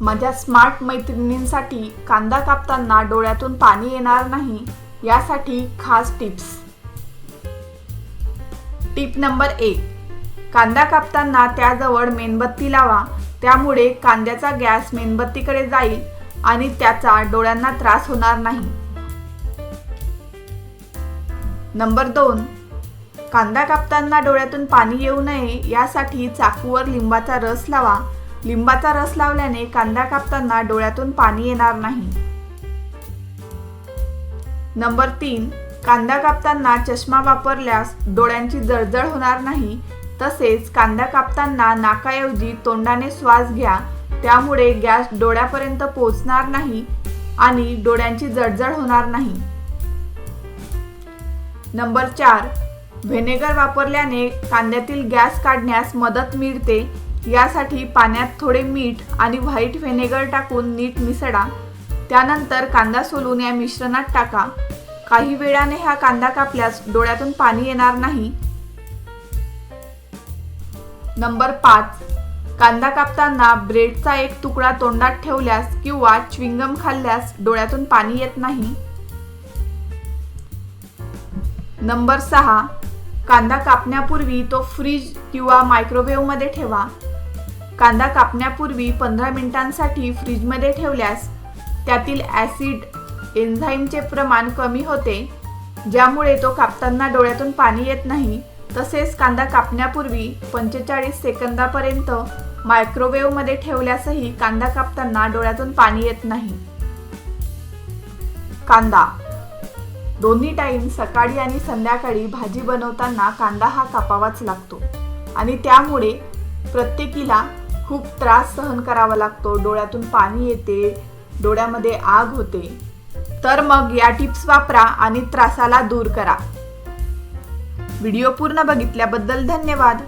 माझ्या स्मार्ट मैत्रिणींसाठी कांदा कापताना डोळ्यातून पाणी येणार नाही यासाठी खास टिप्स। टिप नंबर 1, कांदा कापताना त्याजवळ मेणबत्ती लावा, त्यामुळे कांद्याचा गॅस मेणबत्तीकडे जाईल आणि त्याचा डोळ्यांना त्रास होणार नाही। नंबर 2, कांदा कापताना डोळ्यातून पाणी येऊ नये यासाठी चाकूवर लिंबाचा रस लावा। लिंबाचा रस लावल्याने कांदा कापताना डोळ्यातून पाणी येणार नाही। नंबर 3, कांदा कापताना चष्मा वापरल्यास डोळ्यांची जळजळ होणार नाही। तसेच कांदा कापताना नाकाऐवजी तोंडाने श्वास घ्या, त्यामुळे गॅस डोळ्यापर्यंत पोहोचणार नाही आणि डोळ्यांची जळजळ होणार नाही। नंबर 4, व्हिनेगर वापरल्याने कांद्यातील गॅस काढण्यास मदत मिळते। यासाठी पाण्यात थोडे मीठ आणि व्हाईट व्हिनेगर टाकून नीट मिसळा, त्यानंतर कांदा सोलून या मिश्रणात टाका। काही वेळाने हा कांदा कापल्यास डोळ्यातून पाणी येणार नाही। नंबर 5, कांदा कापताना ब्रेडचा एक तुकडा तोंडात ठेवल्यास किंवा च्युइंगम खाल्ल्यास डोळ्यातून पाणी येत नाही। नंबर 6, कांदा कापण्यापूर्वी तो फ्रीज किंवा मायक्रोवेव्ह मध्ये ठेवा। कांदा कापण्यापूर्वी 15 मिनिटांसाठी फ्रीजमध्ये ठेवल्यास त्यातील ॲसिड एन्झाईमचे प्रमाण कमी होते, ज्यामुळे तो कापताना डोळ्यातून पाणी येत नाही। तसेच कांदा कापण्यापूर्वी 45 सेकंदापर्यंत मायक्रोवेव्हमध्ये ठेवल्यासही कांदा कापताना डोळ्यातून पाणी येत नाही। कांदा दोन्ही टाइम सकाळी आणि संध्याकाळी भाजी बनवताना कांदा हा कापावाच लागतो आणि त्यामुळे प्रत्येकीला खूप त्रास सहन करावा लागतो। डोळ्यातून पाणी येते, डोळ्यामध्ये आग होते। तर मग या टिप्स वापरा आणि त्रासाला दूर करा। व्हिडिओ पूर्ण बघितल्याबद्दल धन्यवाद।